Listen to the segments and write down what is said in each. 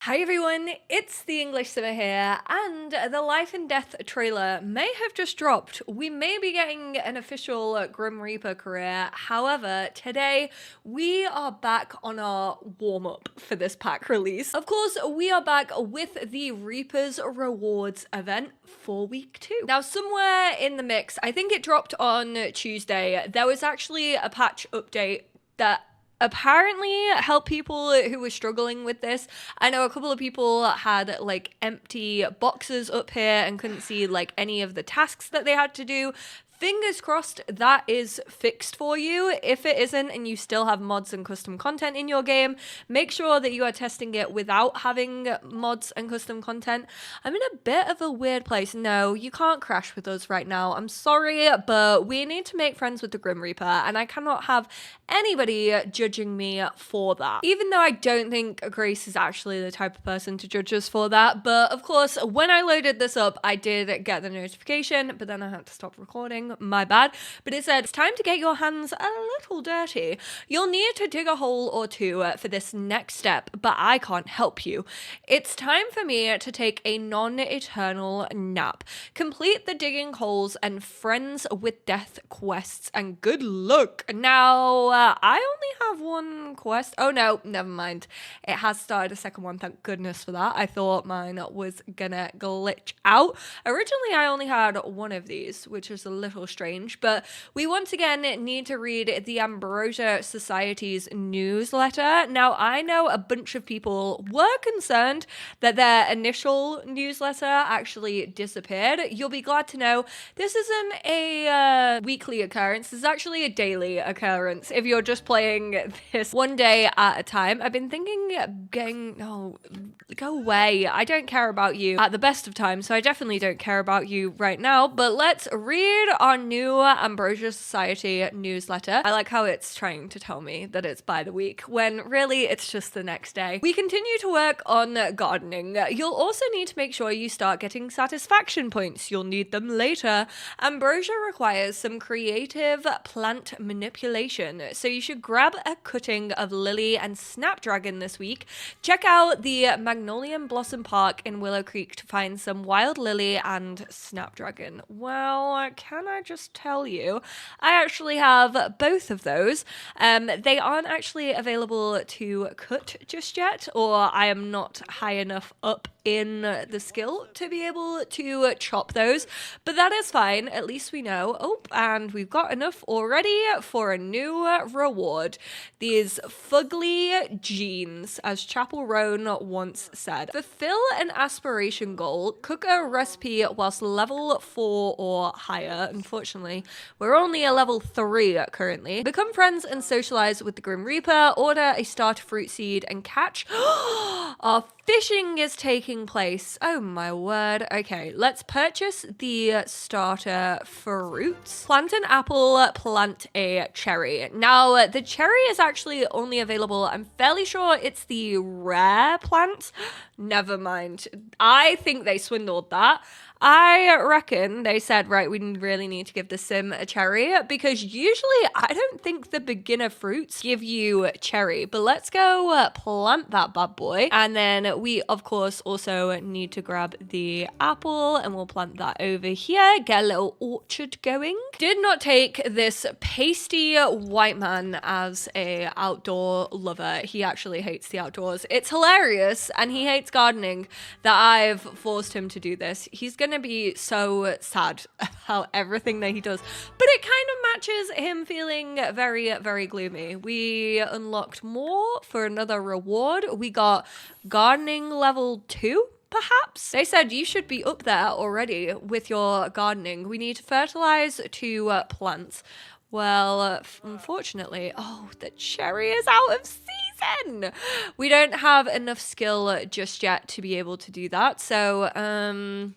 Hi everyone, it's the EnglishSimmer here, and the Life and Death trailer may have just dropped. We may be getting an official Grim Reaper career. However, today we are back on our warm-up for this pack release. Of course, we are back with the Reaper's Rewards event for week 2. Now, somewhere in the mix, I think it dropped on Tuesday, there was actually a patch update that apparently help people who were struggling with this. I know a couple of people had like empty boxes up here and couldn't see like any of the tasks that they had to do. Fingers crossed that is fixed for you. If it isn't and you still have mods and custom content in your game, make sure that you are testing it without having mods and custom content. I'm in a bit of a weird place. No, you can't crash with us right now. I'm sorry, but we need to make friends with the Grim Reaper, and I cannot have anybody judging me for that. Even though I don't think Grace is actually the type of person to judge us for that, but of course, when I loaded this up, I did get the notification, but then I had to stop recording. My bad. But it said it's time to get your hands a little dirty. You'll need to dig a hole or two for this next step, but I can't help you. It's time for me to take a non-eternal nap. Complete the digging holes and friends with death quests, and good luck. Now, I only have one quest. Oh no, never mind. It has started a second one. Thank goodness for that. I thought mine was gonna glitch out. Originally, I only had one of these, which is a little strange, but we once again need to read the Ambrosia Society's newsletter. Now, I know a bunch of people were concerned that their initial newsletter actually disappeared. You'll be glad to know this isn't a weekly occurrence. This is actually a daily occurrence if you're just playing this one day at a time. I've been thinking go away. I don't care about you at the best of times, so I definitely don't care about you right now, but let's read our new Ambrosia Society newsletter. I like how it's trying to tell me that it's by the week, when really it's just the next day. We continue to work on gardening. You'll also need to make sure you start getting satisfaction points. You'll need them later. Ambrosia requires some creative plant manipulation, so you should grab a cutting of lily and snapdragon this week. Check out the Magnolian Blossom Park in Willow Creek to find some wild lily and snapdragon. Well, can I just tell you, I actually have both of those. They aren't actually available to cut just yet, or I am not high enough up in the skill to be able to chop those, but that is fine. At least we know. Oh, and we've got enough already for a new reward. These fugly jeans, as Chapel Roan once said. Fulfill an aspiration goal. Cook a recipe whilst level 4 or higher. Unfortunately, we're only a level 3 currently. Become friends and socialize with the Grim Reaper. Order a starter fruit seed and catch. Our fishing is taking place. Oh my word. Okay, let's purchase the starter fruits. Plant an apple, plant a cherry. Now, the cherry is actually only available, I'm fairly sure it's the rare plant. Never mind. I think they swindled that. I reckon they said, right, we really need to give the sim a cherry, because usually I don't think the beginner fruits give you cherry, but let's go plant that bad boy. And then we, of course, also need to grab the apple, and we'll plant that over here, get a little orchard going. Did not take this pasty white man as a outdoor lover. He actually hates the outdoors. It's hilarious, and he hates gardening that I've forced him to do this. He's gonna be so sad about everything that he does, but it kind of matches him feeling very, very gloomy. We unlocked more for another reward. We got gardening level 2. Perhaps? They said you should be up there already with your gardening. We need to fertilize 2 plants. Well, unfortunately, the cherry is out of season. We don't have enough skill just yet to be able to do that. So,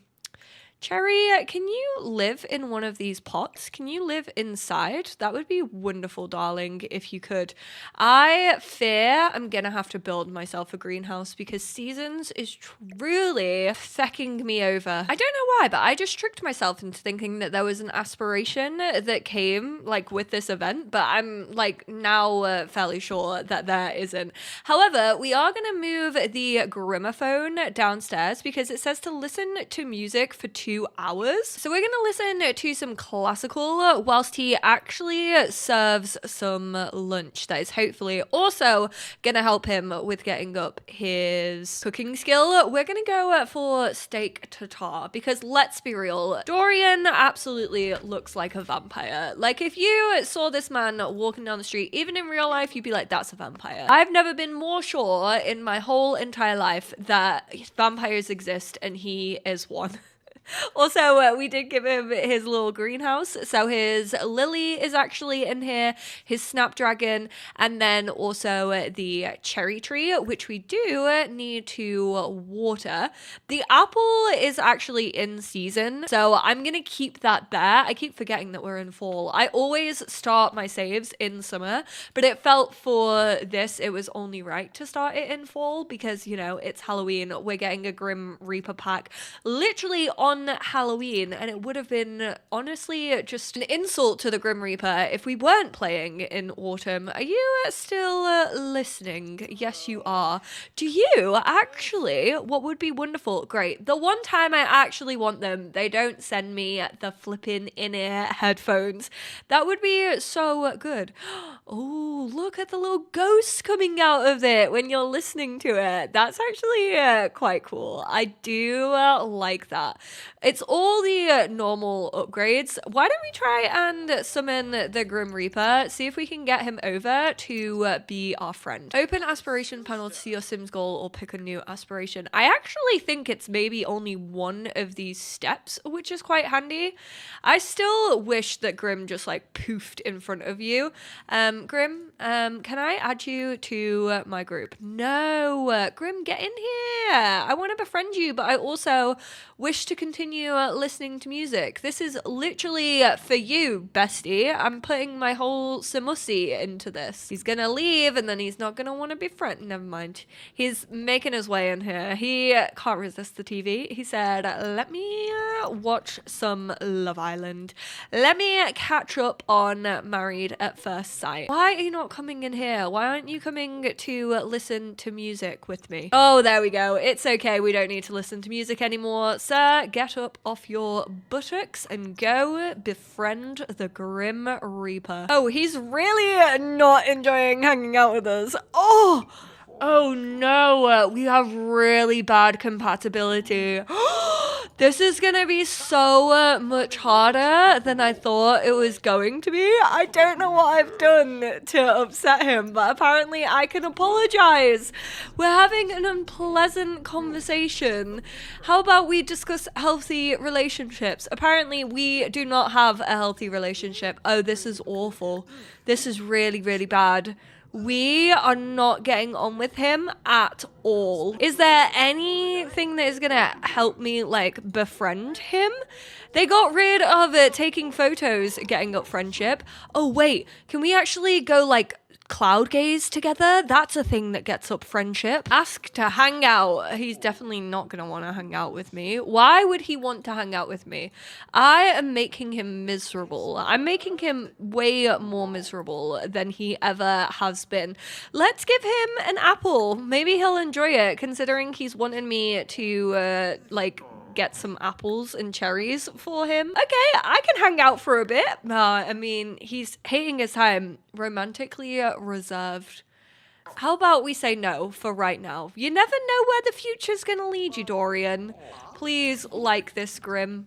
Cherry, can you live in one of these pots? Can you live inside? That would be wonderful, darling, if you could. I fear I'm gonna have to build myself a greenhouse because Seasons is truly fecking me over. I don't know why, but I just tricked myself into thinking that there was an aspiration that came like with this event, but I'm like now fairly sure that there isn't. However, we are gonna move the gramophone downstairs because it says to listen to music for 2 hours. So we're gonna listen to some classical whilst he actually serves some lunch that is hopefully also gonna help him with getting up his cooking skill. We're gonna go for steak tartare because let's be real, Dorian absolutely looks like a vampire. Like if you saw this man walking down the street, even in real life, you'd be like, that's a vampire. I've never been more sure in my whole entire life that vampires exist and he is one. Also, we did give him his little greenhouse. So his lily is actually in here, his snapdragon, and then also the cherry tree, which we do need to water. The apple is actually in season, so I'm going to keep that there. I keep forgetting that we're in fall. I always start my saves in summer, but it felt for this, it was only right to start it in fall because, you know, it's Halloween. We're getting a Grim Reaper pack literally on Halloween, and it would have been honestly just an insult to the Grim Reaper if we weren't playing in autumn. Are you still listening? Yes, you are. Do you actually? What would be wonderful? Great. The one time I actually want them, they don't send me the flipping in-ear headphones. That would be so good. Oh, look at the little ghosts coming out of it when you're listening to it. That's actually quite cool. I do like that. It's all the normal upgrades. Why don't we try and summon the Grim Reaper, see if we can get him over to be our friend. Open aspiration panel to see your Sims goal or pick a new aspiration. I actually think it's maybe only one of these steps, which is quite handy. I still wish that Grim just like poofed in front of you. Grim, can I add you to my group? No, Grim, get in here. I want to befriend you, but I also wish to continue listening to music. This is literally for you, bestie. I'm putting my whole Simussy into this. He's gonna leave and then he's not gonna want to befriend. Never mind. He's making his way in here. He can't resist the TV. He said, let me watch some Love Island. Let me catch up on Married at First Sight. Why are you not coming in here? Why aren't you coming to listen to music with me? Oh, there we go. It's okay. We don't need to listen to music anymore. Sir, get up off your buttocks and go befriend the Grim Reaper. Oh, he's really not enjoying hanging out with us. Oh no, we have really bad compatibility. This is gonna be so much harder than I thought it was going to be. I don't know what I've done to upset him, but apparently I can apologize. We're having an unpleasant conversation. How about we discuss healthy relationships? Apparently we do not have a healthy relationship. Oh, this is awful. This is really, really bad. We are not getting on with him at all. Is there anything that is gonna help me like befriend him? They got rid of taking photos, getting up friendship. Oh wait, can we actually go like cloud gaze together? That's a thing that gets up friendship. Ask to hang out. He's definitely not gonna want to hang out with me. Why would he want to hang out with me? I am making him miserable. I'm making him way more miserable than he ever has been. Let's give him an apple. Maybe he'll enjoy it, considering he's wanted me to get some apples and cherries for him. Okay, I can hang out for a bit. I mean, he's hating his time. Romantically reserved. How about we say no for right now? You never know where the future's gonna lead you, Dorian. Please like this, Grim.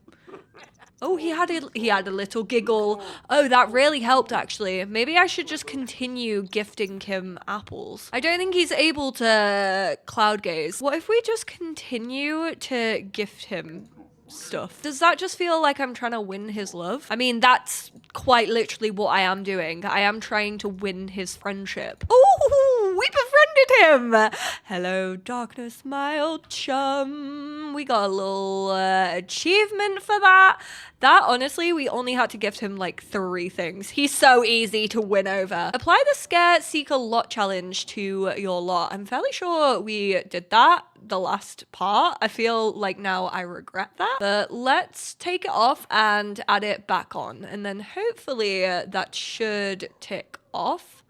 Oh, he had a little giggle. Oh, that really helped, actually. Maybe I should just continue gifting him apples. I don't think he's able to cloud gaze. What if we just continue to gift him stuff? Does that just feel like I'm trying to win his love? I mean, that's quite literally what I am doing. I am trying to win his friendship. Ooh, We befriended him. Hello, darkness, my old chum. We got a little achievement for that. That, honestly, we only had to gift him like 3 things. He's so easy to win over. Apply the Scare Seeker lot challenge to your lot. I'm fairly sure we did that the last part. I feel like now I regret that. But let's take it off and add it back on. And then hopefully that should tick off.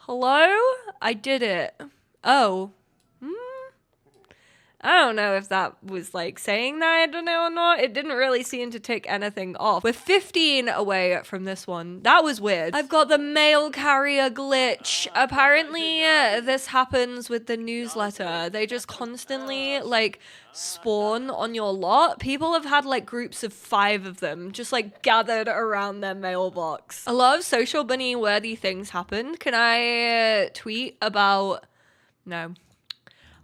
Hello? I did it. Oh. I don't know if that was like saying that I don't know or not. It didn't really seem to tick anything off. We're 15 away from this one. That was weird. I've got the mail carrier glitch. Apparently this happens with the newsletter. They just constantly like spawn on your lot. People have had like groups of 5 of them just like gathered around their mailbox. A lot of social bunny worthy things happened. Can I tweet about... No.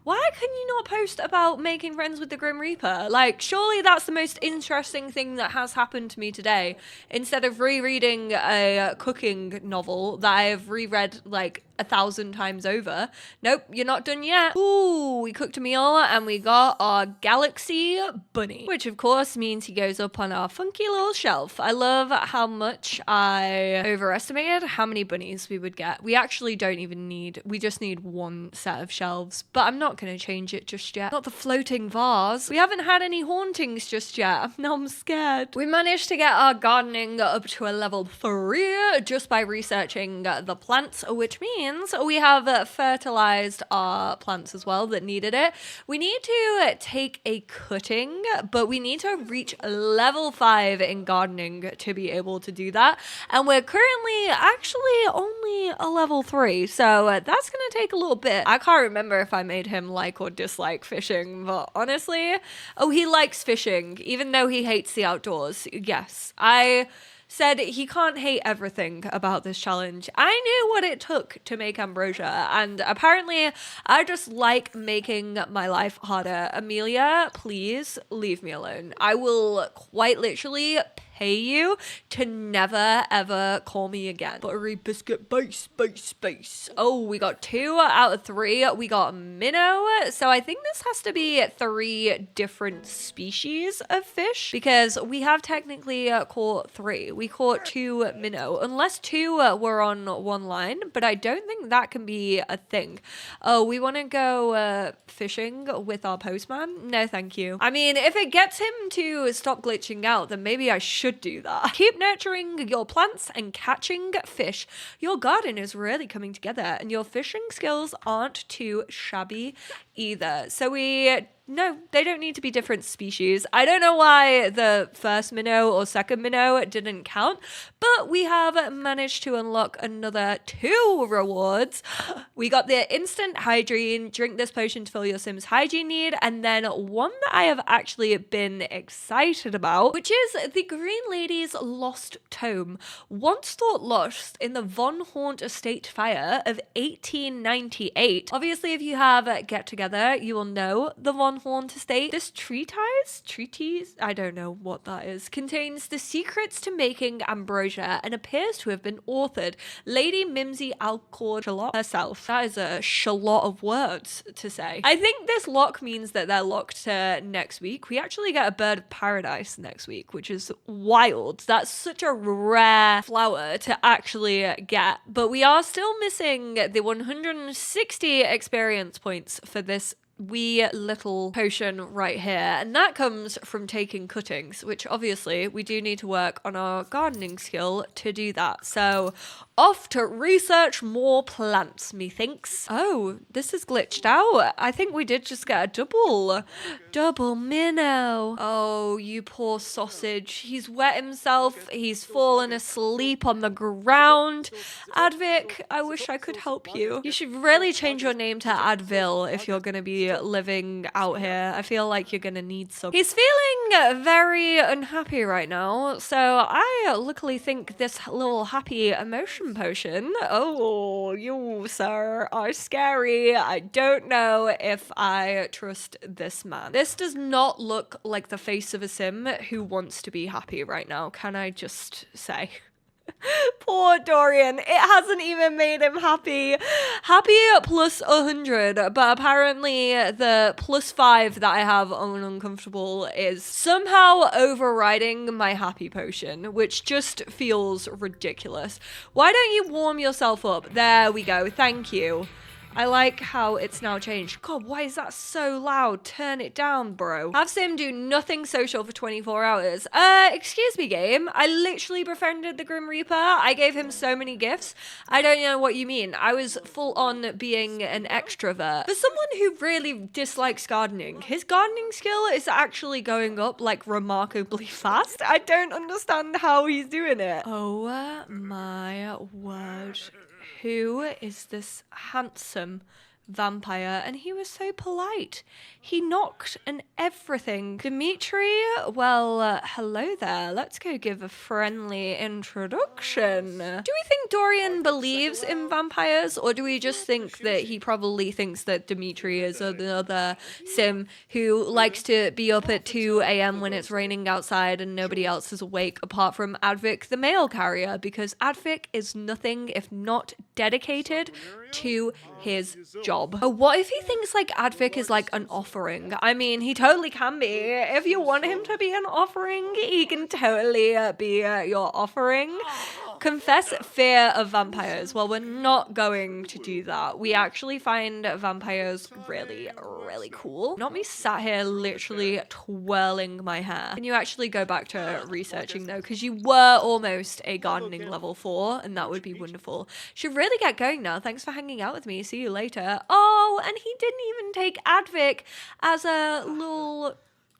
Why can you not post about making friends with the Grim Reaper? Like, surely that's the most interesting thing that has happened to me today. Instead of rereading a cooking novel that I have reread like 1,000 times over. Nope, you're not done yet. Ooh, we cooked a meal and we got our Galaxy Bunny, which of course means he goes up on our funky little shelf. I love how much I overestimated how many bunnies we would get. We actually don't even need, we just need 1 set of shelves, but I'm not going to change it just yet. Not the floating vase. We haven't had any hauntings just yet. Now I'm scared. We managed to get our gardening up to a level 3 just by researching the plants, which means we have fertilized our plants as well that needed it. We need to take a cutting, but we need to reach level 5 in gardening to be able to do that. And we're currently actually only a level 3. So that's going to take a little bit. I can't remember if I made him like or dislike fishing, but honestly, oh, he likes fishing, even though he hates the outdoors. Yes, I said he can't hate everything about this challenge. I knew what it took to make Ambrosia, and apparently I just like making my life harder. Amelia, please leave me alone. I will quite literally pay you to never ever call me again. Buttery biscuit base. Oh, we got 2 out of 3. We got minnow. So I think this has to be 3 different species of fish because we have technically caught 3. We caught 2 minnow, unless 2 were on 1 line, but I don't think that can be a thing. Oh, we want to go fishing with our postman? No, thank you. I mean, if it gets him to stop glitching out, then maybe I should do that. Keep nurturing your plants and catching fish. Your garden is really coming together and your fishing skills aren't too shabby either. So no, they don't need to be different species. I don't know why the first minnow or second minnow didn't count, but we have managed to unlock another 2 rewards. We got the instant hygiene, drink this potion to fill your Sim's hygiene need, and then one that I have actually been excited about, which is the Green Lady's Lost Tome. Once thought lost in the Von Haunt Estate fire of 1898. Obviously, if you have Get Together, you will know the Von Haunt Estate. This treatise, I don't know what that is, contains the secrets to making ambrosia and appears to have been authored Lady Mimsy Alcord Shalott herself. That is a shallot of words to say. I think this lock means that they're locked to next week. We actually get a bird of paradise next week, which is wild. That's such a rare flower to actually get, but we are still missing the 160 experience points for this wee little potion right here, and that comes from taking cuttings, which obviously we do need to work on our gardening skill to do that. So off to research more plants, methinks. Oh, this is glitched out. I think we did just get a double minnow. Oh, you poor sausage. He's wet himself. He's fallen asleep on the ground. Advic, I wish I could help you. You should really change your name to Advil if you're gonna be living out here. I feel like you're gonna need some. He's feeling very unhappy right now, so I luckily think this little happy emotion potion. Oh, you sir are scary. I don't know if I trust this man. This does not look like the face of a sim who wants to be happy right now, can I just say? Poor Dorian. It hasn't even made him happy. Happy at plus 100, but apparently the plus 5 that I have on uncomfortable is somehow overriding my happy potion, which just feels ridiculous. Why don't you warm yourself up? There we go. Thank you. I like how it's now changed. God, why is that so loud? Turn it down, bro. Have Sim do nothing social for 24 hours. Excuse me, game. I literally befriended the Grim Reaper. I gave him so many gifts. I don't know what you mean. I was full on being an extrovert. For someone who really dislikes gardening, his gardening skill is actually going up like remarkably fast. I don't understand how he's doing it. Oh my word. Who is this handsome vampire? And he was so polite. He knocked and everything. Dimitri, well, hello there. Let's go give a friendly introduction. Do we think Dorian believes in vampires, or do we just think that he probably thinks that Dimitri is another sim who likes to be up at 2 a.m. when it's raining outside and nobody else is awake apart from Advic the mail carrier, because Advic is nothing if not dedicated to his job. What if he thinks like Advic is like an offering? I mean, he totally can be. If you want him to be an offering, he can totally be your offering. Confess fear of vampires. Well, we're not going to do that. We actually find vampires really, really cool. Not me sat here literally twirling my hair. Can you actually go back to researching though? Because you were almost a gardening level 4 and that would be wonderful. Should really get going now. Thanks for hanging out with me. See you later. Oh, and he didn't even take Advic as a little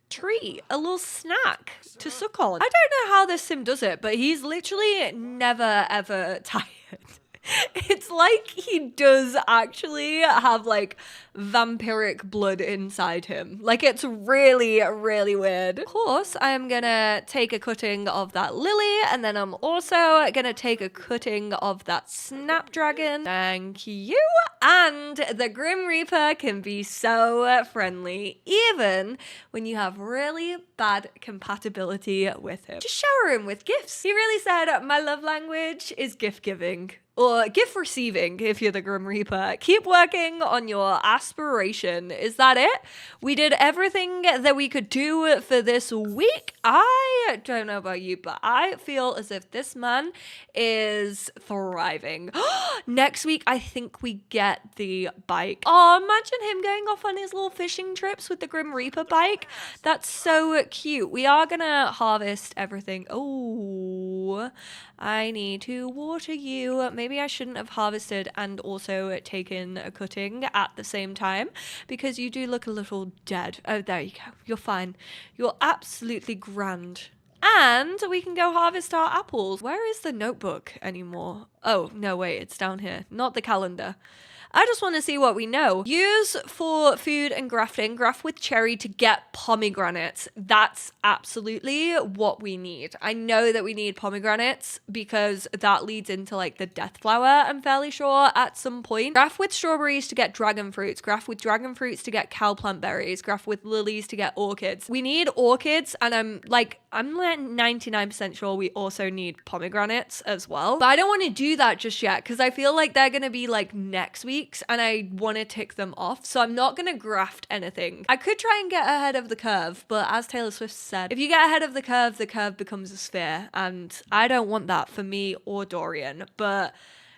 treat, a little snack to suck on. I don't know how this sim does it, but he's literally never ever tired. It's like he does actually have like vampiric blood inside him. Like it's really, really weird. Of course, I'm gonna take a cutting of that lily, and then I'm also gonna take a cutting of that snapdragon. Thank you. And the Grim Reaper can be so friendly, even when you have really bad compatibility with him. Just shower him with gifts. He really said, my love language is gift giving. Or gift receiving if you're the Grim Reaper. Keep working on your aspiration. Is that it? We did everything that we could do for this week. I don't know about you, but I feel as if this man is thriving. Next week, I think we get the bike. Oh, imagine him going off on his little fishing trips with the Grim Reaper bike. That's so cute. We are gonna harvest everything. Oh, I need to water you. Maybe I shouldn't have harvested and also taken a cutting at the same time, because you do look a little dead. Oh, there you go. You're fine. You're absolutely grand. And we can go harvest our apples. Where is the notebook anymore? Oh, no, wait, it's down here. Not the calendar. I just want to see what we know. Use for food and grafting. Graft with cherry to get pomegranates. That's absolutely what we need. I know that we need pomegranates because that leads into like the death flower, I'm fairly sure, at some point. Graft with strawberries to get dragon fruits. Graft with dragon fruits to get cowplant berries. Graft with lilies to get orchids. We need orchids, and I'm like 99% sure we also need pomegranates as well. But I don't want to do that just yet because I feel like they're going to be like next week's and I want to tick them off. So I'm not going to graft anything. I could try and get ahead of the curve, but as Taylor Swift said, if you get ahead of the curve becomes a sphere. And I don't want that for me or Dorian. But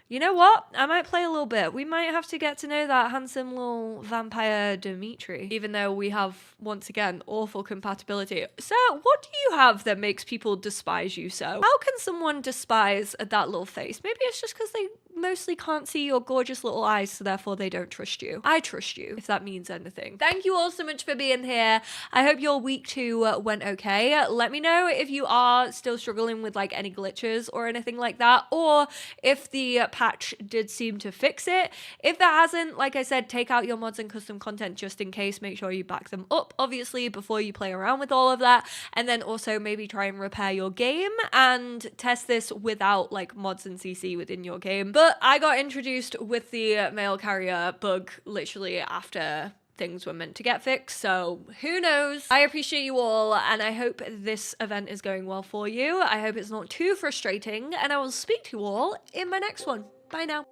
you know what? I might play a little bit. We might have to get to know that handsome little vampire Dimitri, even though we have, once again, awful compatibility. So what do you have that makes people despise you so? How can someone despise that little face? Maybe it's just because they mostly can't see your gorgeous little eyes, so therefore they don't trust you. I trust you, if that means anything. Thank you all so much for being here. I hope your week 2 went okay. Let me know if you are still struggling with like any glitches or anything like that, or if the patch did seem to fix it. If that hasn't, like I said, take out your mods and custom content just in case. Make sure you back them up, obviously, before you play around with all of that. And then also maybe try and repair your game and test this without like mods and CC within your game. But I got introduced with the mail carrier bug literally after things were meant to get fixed, so who knows? I appreciate you all, and I hope this event is going well for you. I hope it's not too frustrating, and I will speak to you all in my next one. Bye now.